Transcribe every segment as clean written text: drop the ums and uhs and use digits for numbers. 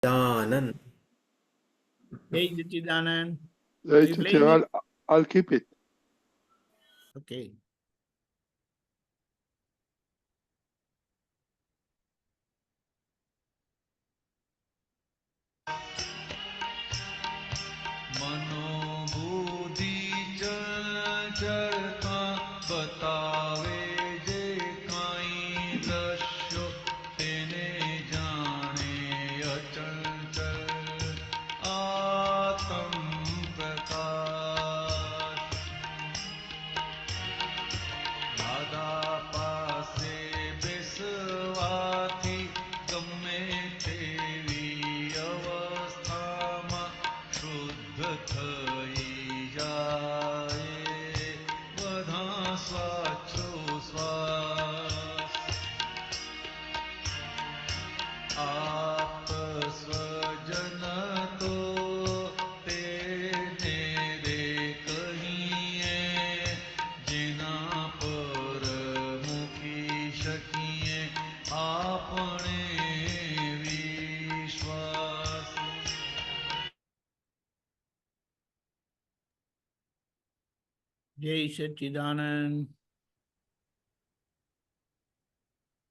Danan. Hey, Chidanand. Hey, Are you teacher, playing it? I'll keep it. Okay. मनोबुद्धि चलता बतावे जे काई दृश्यो तेने जाने अचंचल आत्म प्रकाश दादा पासे बेसवाथी गमे तेवी अवस्थाમાં શુદ્ધ થઈ જાય બધા શ્વાસોશ્વાસ આપ સ્વજન તો તેને રે કહીએ જેના પર મૂકી શકીએ આપણે વિશ્વાસ. જય સચ્ચિદાનંદ.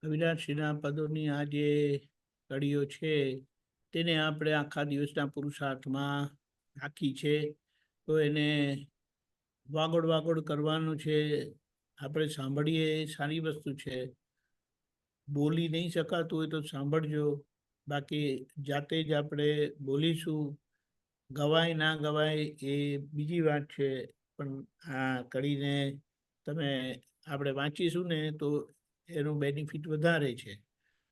અવિનાશીના પદોની આ જે કડીઓ છે તેને આપણે આખા દિવસના પુરુષાર્થમાં રાખી છે. તો એને વાગોડ કરવાનું છે. આપણે સાંભળીએ એ સારી વસ્તુ છે. બોલી નહીં શકાતું હોય તો સાંભળજો. બાકી જાતે જ આપણે બોલીશું. ગવાય ના ગવાય એ બીજી વાત છે. પણ આ કડીને તમે આપણે વાંચીશું ને તો એનું બેનિફિટ વધારે છે.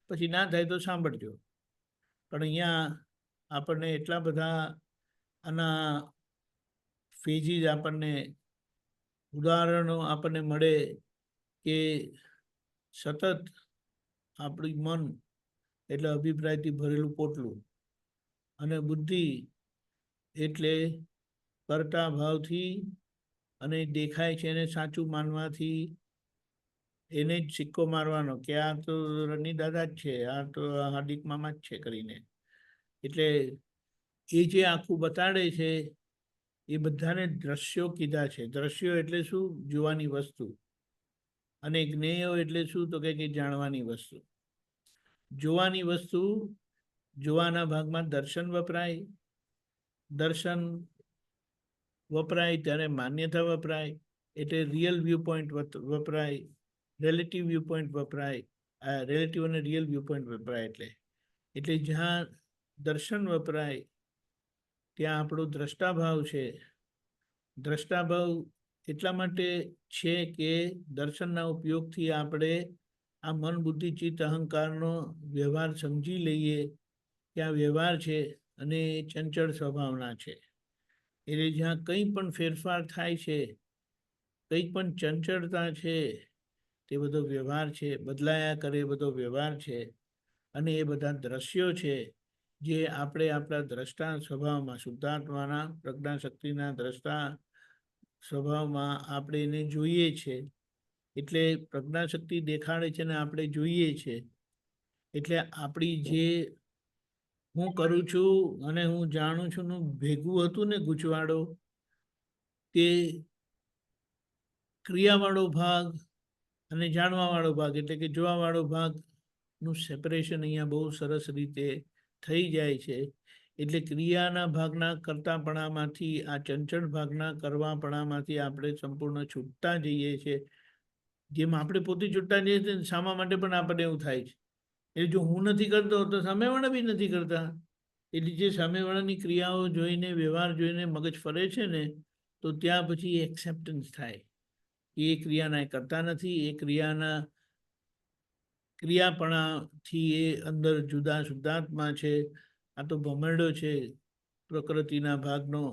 પછી ના થાય તો સાંભળજો. પણ અહીંયા આપણને એટલા બધા આના ફેજીસ આપણને ઉદાહરણો આપણને મળે કે સતત આપણી મન એટલે અભિપ્રાયથી ભરેલું પોટલું અને બુદ્ધિ એટલે કરતા ભાવથી અને દેખાય છે એને સાચું માનવાથી એને જ સિક્કો મારવાનો કે આ તો રની દાદા જ છે, આ તો હાર્દિક મામા જ છે કરીને. એટલે એ જે આખું બતાડે છે એ બધાને દ્રશ્યો કીધા છે. દ્રશ્યો એટલે શું? જોવાની વસ્તુ. અને જ્ઞેયો એટલે શું? તો કે જાણવાની વસ્તુ. જોવાની વસ્તુ જોવાના ભાગમાં દર્શન વપરાય. દર્શન વપરાય ત્યારે માન્યતા વપરાય. એટલે રિયલ વ્યૂ પોઈન્ટ વપરાય, રિલેટિવ વ્યૂ પોઈન્ટ વપરાય. રિલેટિવ અને રિયલ વ્યૂ પોઈન્ટ વપરાય. એટલે જ્યાં દર્શન વપરાય ત્યાં આપણો દ્રષ્ટાભાવ છે. દ્રષ્ટાભાવ એટલા માટે છે કે દર્શનના ઉપયોગથી આપણે આ મન બુદ્ધિ ચિત્ત અહંકારનો વ્યવહાર સમજી લઈએ કે આ વ્યવહાર છે અને ચંચળ સ્વભાવના છે. એટલે જ્યાં કંઈ પણ ફેરફાર થાય છે, કંઈ પણ ચંચળતા છે, તે બધો વ્યવહાર છે. બદલાયા કરે બધો વ્યવહાર છે. અને એ બધા દ્રશ્યો છે જે આપણે આપણા દ્રષ્ટા સ્વભાવમાં, શુદ્ધાત્માના પ્રજ્ઞાશક્તિના દ્રષ્ટા સ્વભાવમાં આપણે એને જોઈએ છે. એટલે પ્રજ્ઞાશક્તિ દેખાડે છે ને આપણે જોઈએ છે. એટલે આપણી જે હું કરું છું અને હું જાણું છું નું ભેગું હતું ને ગૂંચવાડો, તે ક્રિયાવાળો ભાગ અને જાણવાવાળો ભાગ એટલે કે જોવાવાળો ભાગનું સેપરેશન અહીંયા બહુ સરસ રીતે થઈ જાય છે. એટલે ક્રિયાના ભાગના કરતાપણામાંથી, આ ચંચળ ભાગના કરવાપણામાંથી આપણે સંપૂર્ણ છૂટતા જઈએ છીએ. જેમ આપણે પોતે છૂટતા જઈએ છીએ સામા માટે પણ આપણને એવું થાય છે. એટલે જો હું નથી કરતો તો સામેવાળા બી નથી કરતા. એટલે જે સામેવાળાની ક્રિયાઓ જોઈને, વ્યવહાર જોઈને મગજ ફરે છે ને, તો ત્યાં પછી એક્સેપ્ટન્સ થાય. એ ક્રિયાના કરતા નથી. એ ક્રિયાપણાથી એ અંદર જુદા શુદ્ધાત્મા છે. આ તો ભમરડો છે, પ્રકૃતિના ભાગનો,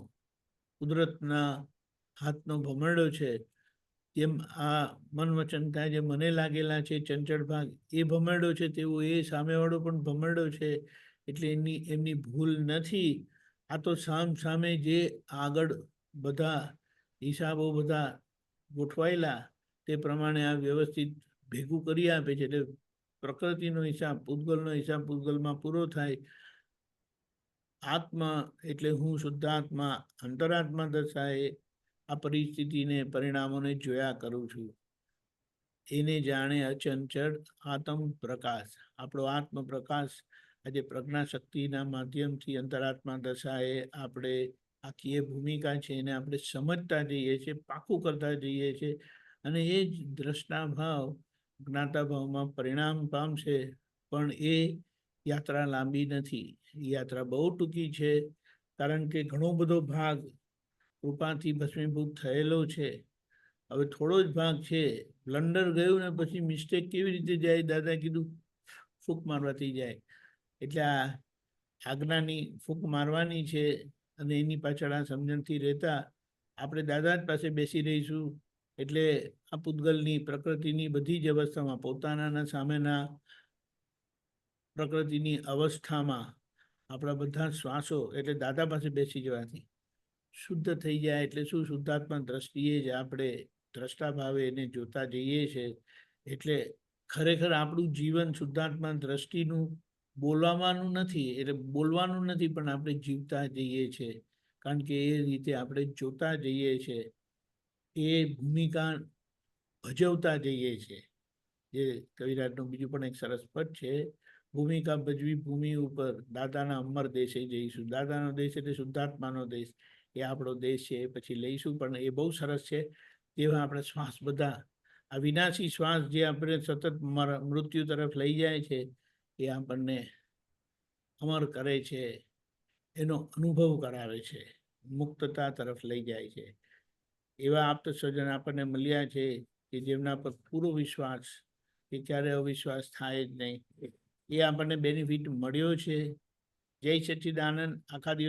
કુદરતના હાથનો ભમરડો છે. જેમ આ મન વચન થાય જે મને લાગેલા છે ચંચળ ભાગ, એ ભમરડો છે, તેવું એ સામેવાળો પણ ભમરડો છે. એટલે એમની ભૂલ નથી. આ તો સામે જે આગળ બધા હિસાબો બધા ગોઠવાયેલા તે પ્રમાણે આ વ્યવસ્થિત ભેગું કરી આપે છે. એટલે પ્રકૃતિનો હિસાબ, પૂતગલનો હિસાબ પૂતગલમાં પૂરો થાય આત્મા એટલે હું શુદ્ધાત્મા અંતરાત્મા દશાએ આ પરિસ્થિતિને પરિણામોને જોયા કરું છું. એને જાણે અચંચળ આત્મ પ્રકાશ, આપણો આત્મ પ્રકાશ આજે પ્રજ્ઞા શક્તિના માધ્યમથી અંતરાત્મા દશાએ આપણે આખી એ ભૂમિકા છે એને આપણે સમજતા જઈએ છીએ, પાકું કરતા જઈએ છીએ, અને એ જ દ્રષ્ટા ભાવ જ્ઞાતા ભાવમાં પરિણામ પામશે. પણ એ યાત્રા લાંબી નથી, યાત્રા બહુ ટૂંકી છે, કારણ કે ઘણો બધો ભાગ કૃપાથી ભસ્મીભૂત થયેલો છે. હવે થોડો જ ભાગ છે, બ્લન્ડર ગયું ને પછી મિસ્ટેક કેવી રીતે જાય, દાદા કીધું ફૂંક મારવાથી જાય. એટલે આ આજ્ઞાની ફૂંક મારવાની છે, અને એની પાછળ આ સમજણથી રહેતા આપણે દાદા જ પાસે બેસી રહીશું. એટલે આ પૂતગલની પ્રકૃતિની બધી જ અવસ્થામાં, પોતાના સામેના પ્રકૃતિની અવસ્થામાં આપણા બધા શ્વાસો એટલે દાદા પાસે બેસી જવાથી શુદ્ધ થઈ જાય. એટલે શું, શુદ્ધાત્મા દ્રષ્ટિએ જ આપણે દ્રષ્ટા ભાવે એને જોતા જઈએ છે. એટલે ખરેખર આપણું જીવન શુદ્ધાત્મા દ્રષ્ટિનું બોલવાનું નથી, એટલે બોલવાનું નથી, પણ આપણે જીવતા જઈએ છીએ, કારણ કે એ રીતે આપણે જોતા જઈએ છીએ, એ ભૂમિકા ભજવતા જઈએ છીએ. જે કવિરાજનું બીજું પણ એક સરસ પદ છે, ભૂમિકા ભજવી ભૂમિ ઉપર દાદાના અમર દેશે જઈશું. દાદાનો દેશ એટલે શુદ્ધાત્માનો દેશ, એ આપણો દેશ છે. એ પછી લઈશું, પણ એ બહુ સરસ છે. તેવા આપણે શ્વાસ બધા, આ વિનાશી શ્વાસ જે આપણે સતત મૃત્યુ તરફ લઈ જાય છે, એ આપણને અમર કરે છે, એનો અનુભવ કરાવે છે, મુક્તતા તરફ લઈ જાય છે. એવા આપ્ત સ્વજન આપણને મળ્યા છે કે જેમના પર પૂરો વિશ્વાસ, કે ક્યારે અવિશ્વાસ થાય જ નહીં, એ આપણને બેનિફિટ મળ્યો છે. જય સચ્ચિદાનંદ. આખા દિવસ